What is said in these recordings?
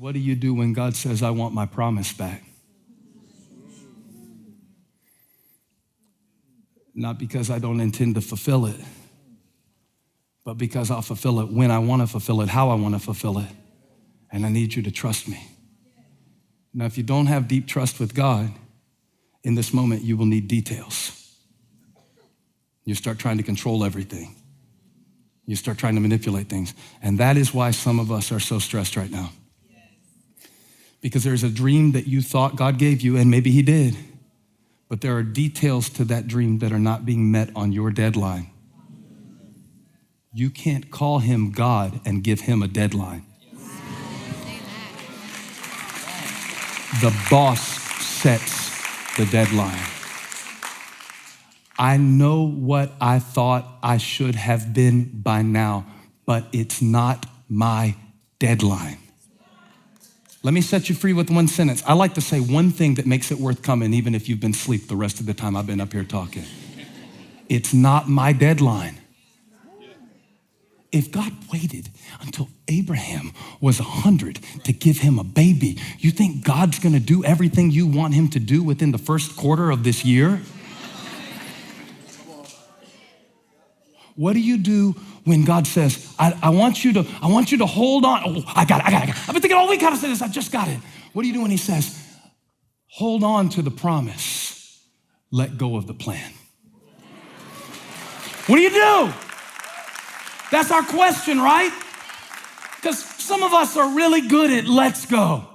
What do you do when God says, I want my promise back? Not because I don't intend to fulfill it, but because I'll fulfill it when I want to fulfill it, how I want to fulfill it. And I need you to trust me. Now, if you don't have deep trust with God, in this moment, you will need details. You start trying to control everything. You start trying to manipulate things. And that is why some of us are so stressed right now. Because there's a dream that you thought God gave you, and maybe he did, but there are details to that dream that are not being met on your deadline. You can't call him God and give him a deadline. The boss sets the deadline. I know what I thought I should have been by now, but it's not my deadline. Let me set you free with one sentence. I like to say one thing that makes it worth coming, even if you've been asleep the rest of the time I've been up here talking. It's not my deadline. If God waited until Abraham was 100 to give him a baby, you think God's gonna do everything you want him to do within the first quarter of this year? What do you do when God says, I want you to hold on? Oh, I got it. I've been thinking all week how to say this. I just got it. What do you do when he says, hold on to the promise, let go of the plan? What do you do? That's our question, right? Because some of us are really good at let's go.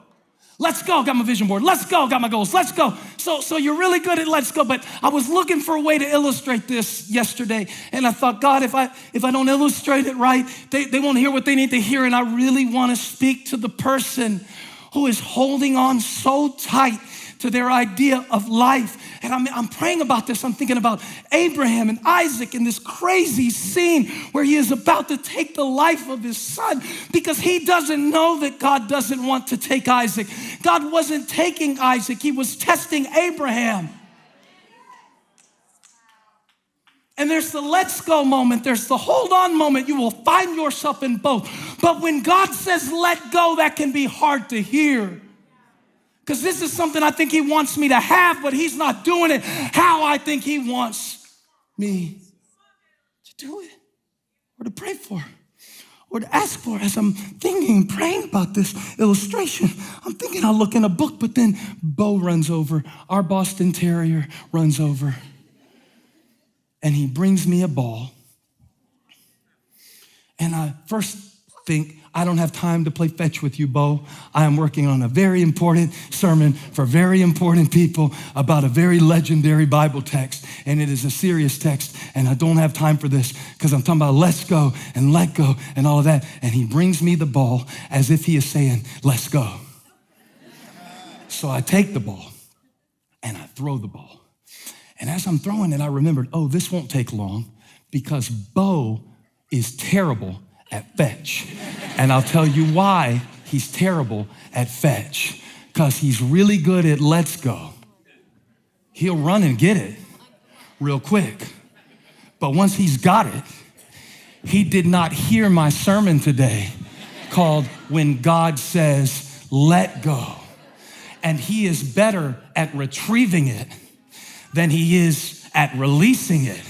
Let's go, got my vision board. Let's go, got my goals. Let's go. So you're really good at let's go, but I was looking for a way to illustrate this yesterday, and I thought, God, if I don't illustrate it right, they won't hear what they need to hear, and I really want to speak to the person who is holding on so tight to their idea of life. And I'm praying about this. I'm thinking about Abraham and Isaac in this crazy scene where he is about to take the life of his son because he doesn't know that God doesn't want to take Isaac. God wasn't taking Isaac. He was testing Abraham. And there's the let's go moment. There's the hold on moment. You will find yourself in both. But when God says let go, that can be hard to hear. Because this is something I think he wants me to have, but he's not doing it how I think he wants me to do it, or to pray for, or to ask for. As I'm thinking and praying about this illustration, I'm thinking I'll look in a book, but then Bo runs over, our Boston Terrier runs over, and he brings me a ball. And I first think, I don't have time to play fetch with you, Bo. I am working on a very important sermon for very important people about a very legendary Bible text, and it is a serious text, and I don't have time for this because I'm talking about let's go and let go and all of that. And he brings me the ball as if he is saying, let's go. So I take the ball and I throw the ball. And as I'm throwing it, I remembered, oh, this won't take long because Bo is terrible at fetch. And I'll tell you why he's terrible at fetch. Because he's really good at let's go. He'll run and get it real quick. But once he's got it, he did not hear my sermon today called When God Says Let Go. And he is better at retrieving it than he is at releasing it.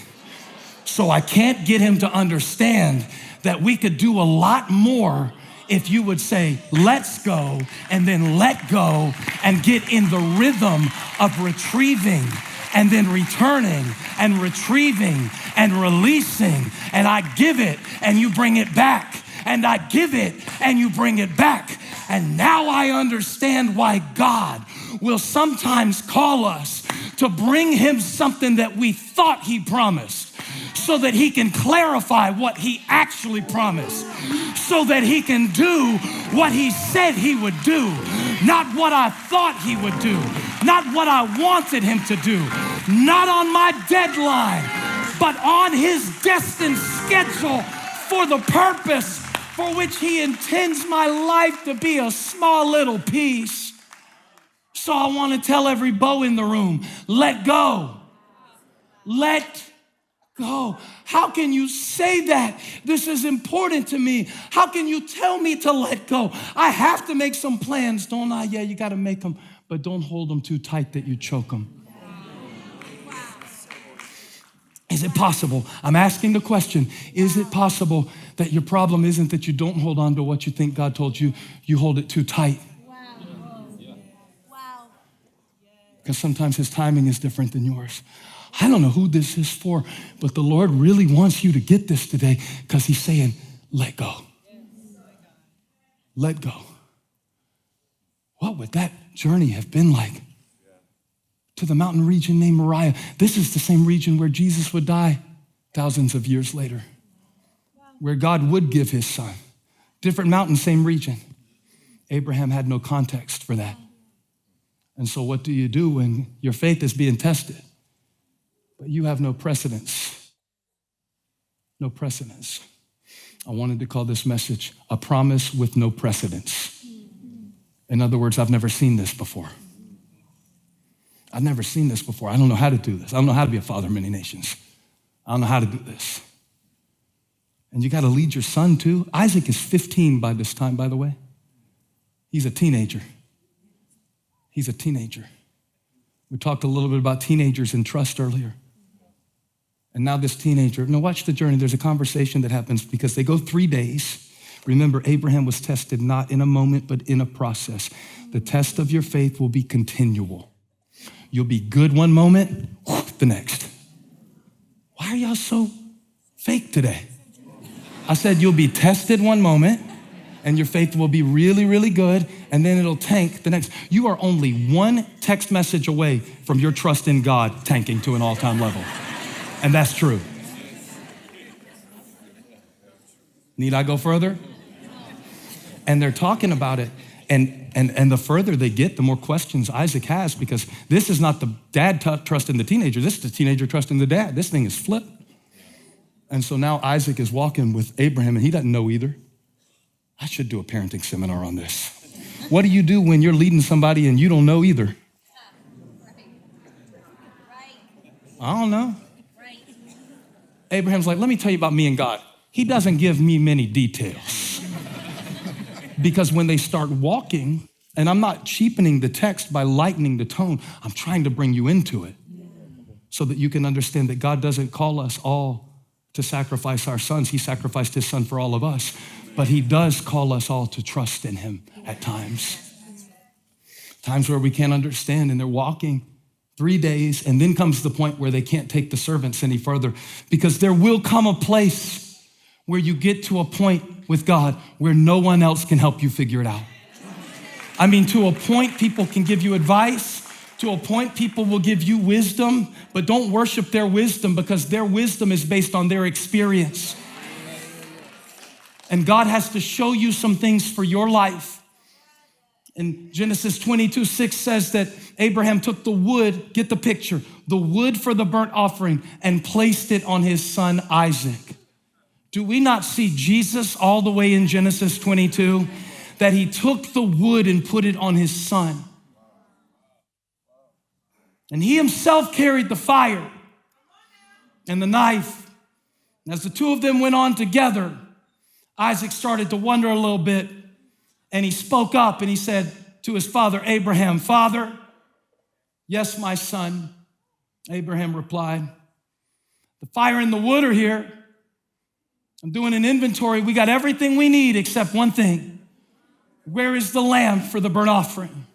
So I can't get him to understand that we could do a lot more if you would say, let's go, and then let go, and get in the rhythm of retrieving, and then returning, and retrieving, and releasing. And I give it, and you bring it back. And I give it, and you bring it back. And now I understand why God will sometimes call us to bring him something that we thought he promised, so that he can clarify what he actually promised, so that he can do what he said he would do, not what I thought he would do, not what I wanted him to do, not on my deadline, but on his destined schedule for the purpose for which he intends my life to be a small little piece. So I want to tell every Bo in the room, let go. Let go. How can you say that? This is important to me. How can you tell me to let go? I have to make some plans, don't I? Yeah, you got to make them, but don't hold them too tight that you choke them. Is it possible? I'm asking the question. Is it possible that your problem isn't that you don't hold on to what you think God told you, you hold it too tight? Wow. Because sometimes his timing is different than yours. I don't know who this is for, but the Lord really wants you to get this today because he's saying, let go. Let go. What would that journey have been like? To the mountain region named Moriah. This is the same region where Jesus would die thousands of years later, where God would give his son. Different mountain, same region. Abraham had no context for that. And so what do you do when your faith is being tested, but you have no precedence? No precedence. I wanted to call this message a promise with no precedence. In other words, I've never seen this before. I've never seen this before. I don't know how to do this. I don't know how to be a father of many nations. I don't know how to do this. And you got to lead your son too. Isaac is 15 by this time, by the way. He's a teenager. He's a teenager. We talked a little bit about teenagers and trust earlier. And now this teenager, now watch the journey. There's a conversation that happens because they go 3 days. Remember, Abraham was tested not in a moment, but in a process. The test of your faith will be continual. You'll be good one moment, the next. Why are y'all so fake today? I said you'll be tested one moment, and your faith will be really, really good, and then it'll tank the next. You are only one text message away from your trust in God tanking to an all-time level. And that's true. Need I go further? And they're talking about it. And the further they get, the more questions Isaac has, because this is not the dad trusting the teenager. This is the teenager trusting the dad. This thing is flipped. And so now Isaac is walking with Abraham, and he doesn't know either. I should do a parenting seminar on this. What do you do when you're leading somebody and you don't know either? I don't know. Abraham's like, let me tell you about me and God. He doesn't give me many details. Because when they start walking, and I'm not cheapening the text by lightening the tone, I'm trying to bring you into it so that you can understand that God doesn't call us all to sacrifice our sons. He sacrificed his son for all of us, but he does call us all to trust in him at times. Times where we can't understand, and they're walking 3 days, and then comes the point where they can't take the servants any further, because there will come a place where you get to a point with God where no one else can help you figure it out. I mean, to a point people can give you advice, to a point people will give you wisdom, but don't worship their wisdom because their wisdom is based on their experience. And God has to show you some things for your life. In Genesis 22:6 says that Abraham took the wood, get the picture, the wood for the burnt offering and placed it on his son Isaac. Do we not see Jesus all the way in Genesis 22? That he took the wood and put it on his son. And he himself carried the fire and the knife. And as the two of them went on together, Isaac started to wonder a little bit, and he spoke up and he said to his father Abraham, "Father." "Yes, my son," Abraham replied. "The fire and the wood are here. I'm doing an inventory. We got everything we need except one thing. Where is the lamb for the burnt offering?"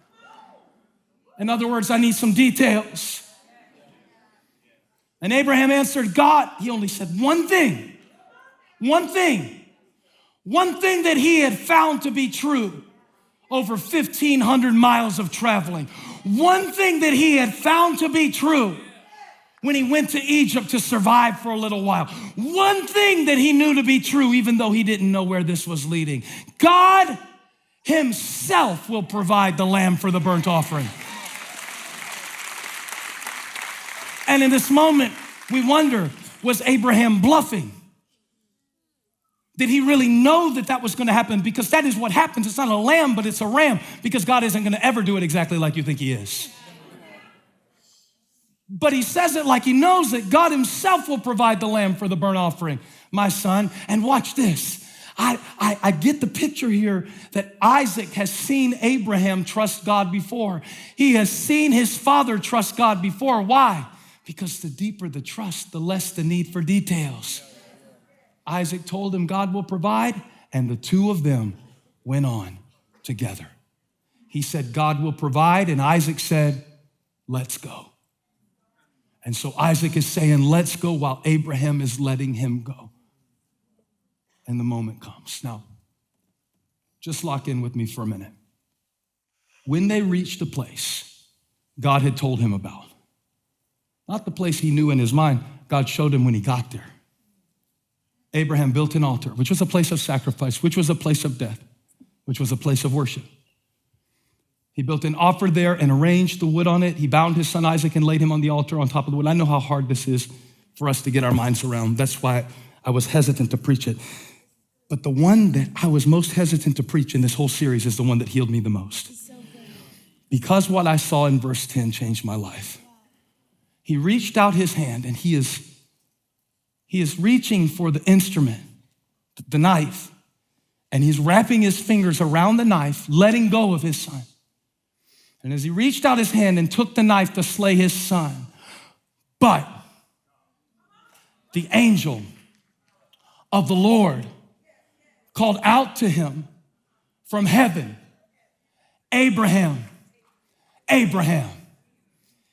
In other words, I need some details. And Abraham answered God. He only said one thing. One thing. One thing that he had found to be true over 1,500 miles of traveling. One thing that he had found to be true when he went to Egypt to survive for a little while. One thing that he knew to be true, even though he didn't know where this was leading. God himself will provide the lamb for the burnt offering. And in this moment, we wonder, was Abraham bluffing? Did he really know that that was going to happen? Because that is what happens. It's not a lamb, but it's a ram, because God isn't going to ever do it exactly like you think he is. But he says it like he knows that God himself will provide the lamb for the burnt offering, my son. And watch this. I get the picture here that Isaac has seen Abraham trust God before. He has seen his father trust God before. Why? Because the deeper the trust, the less the need for details. Isaac told him God will provide, and the two of them went on together. He said, God will provide, and Isaac said, let's go. And so Isaac is saying, let's go, while Abraham is letting him go. And the moment comes. Now, just lock in with me for a minute. When they reached the place God had told him about, not the place he knew in his mind, God showed him when he got there. Abraham built an altar, which was a place of sacrifice, which was a place of death, which was a place of worship. He built an altar there and arranged the wood on it. He bound his son Isaac and laid him on the altar on top of the wood. I know how hard this is for us to get our minds around. That's why I was hesitant to preach it. But the one that I was most hesitant to preach in this whole series is the one that healed me the most. Because what I saw in verse 10 changed my life. He reached out his hand, and he is reaching for the instrument, the knife, and he's wrapping his fingers around the knife, letting go of his son. And as he reached out his hand and took the knife to slay his son, but the angel of the Lord called out to him from heaven, Abraham, Abraham.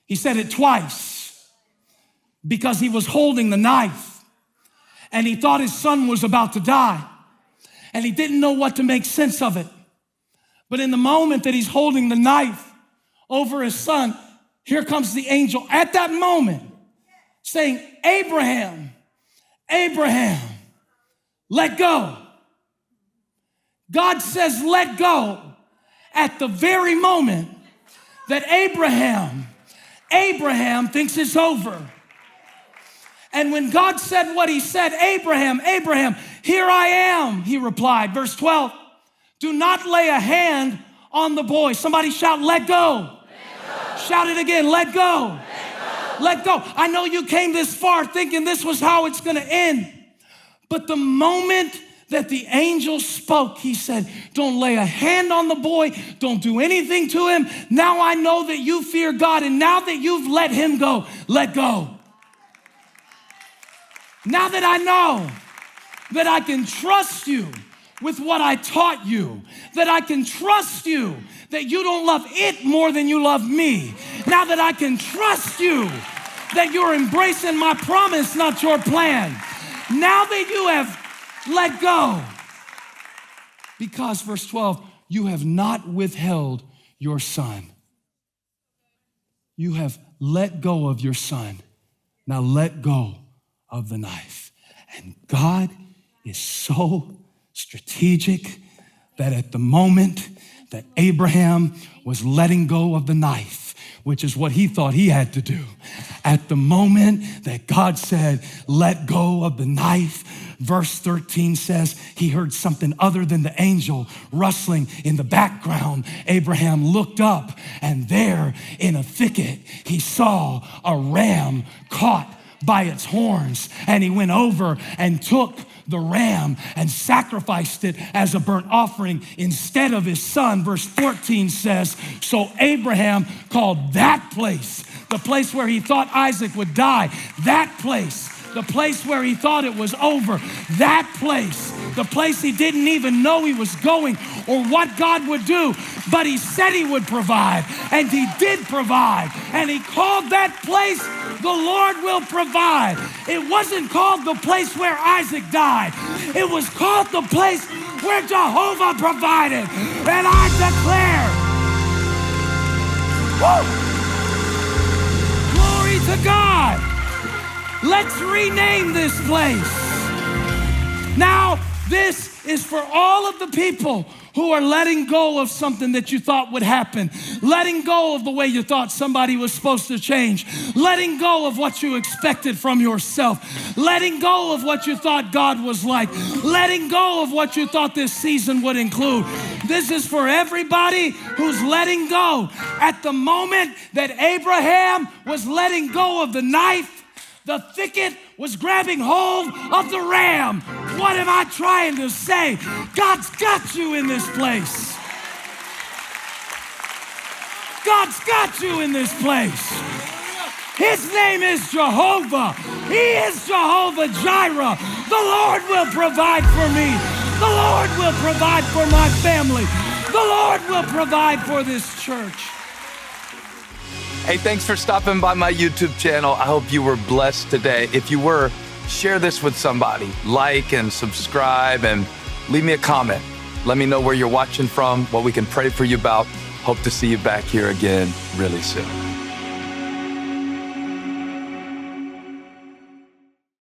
He said it twice because he was holding the knife and he thought his son was about to die and he didn't know what to make sense of it. But in the moment that he's holding the knife over his son, here comes the angel at that moment saying, Abraham, Abraham, let go. God says, let go at the very moment that Abraham thinks it's over. And when God said what he said, Abraham, Abraham, here I am, he replied. Verse 12, do not lay a hand on the boy. Somebody shout, let go. Shout it again, let go. Let go. I know you came this far thinking this was how it's gonna end. But the moment that the angel spoke, he said, don't lay a hand on the boy, don't do anything to him. Now I know that you fear God, and now that you've let him go, let go. Now that I know that I can trust you with what I taught you, that I can trust you, that you don't love it more than you love me. Now that I can trust you, that you're embracing my promise, not your plan. Now that you have let go. Because, verse 12, you have not withheld your son. You have let go of your son. Now let go of the knife. And God is so strategic that at the moment that Abraham was letting go of the knife, which is what he thought he had to do, at the moment that God said, let go of the knife, verse 13 says he heard something other than the angel rustling in the background. Abraham looked up, and there in a thicket, he saw a ram caught by its horns, and he went over and took the ram and sacrificed it as a burnt offering instead of his son. Verse 14 says, so Abraham called that place, the place where he thought Isaac would die, that place, the place where he thought it was over, that place, the place he didn't even know he was going or what God would do, but he said he would provide, and he did provide, and he called that place, the Lord will provide. It wasn't called the place where Isaac died. It was called the place where Jehovah provided. And I declare, woo, glory to God. Let's rename this place. Now, this is for all of the people who are letting go of something that you thought would happen, letting go of the way you thought somebody was supposed to change, letting go of what you expected from yourself, letting go of what you thought God was like, letting go of what you thought this season would include. This is for everybody who's letting go. At the moment that Abraham was letting go of the knife, the thicket was grabbing hold of the ram. What am I trying to say? God's got you in this place. God's got you in this place. His name is Jehovah. He is Jehovah Jireh. The Lord will provide for me. The Lord will provide for my family. The Lord will provide for this church. Hey, thanks for stopping by my YouTube channel. I hope you were blessed today. If you were, share this with somebody. Like and subscribe and leave me a comment. Let me know where you're watching from, what we can pray for you about. Hope to see you back here again really soon.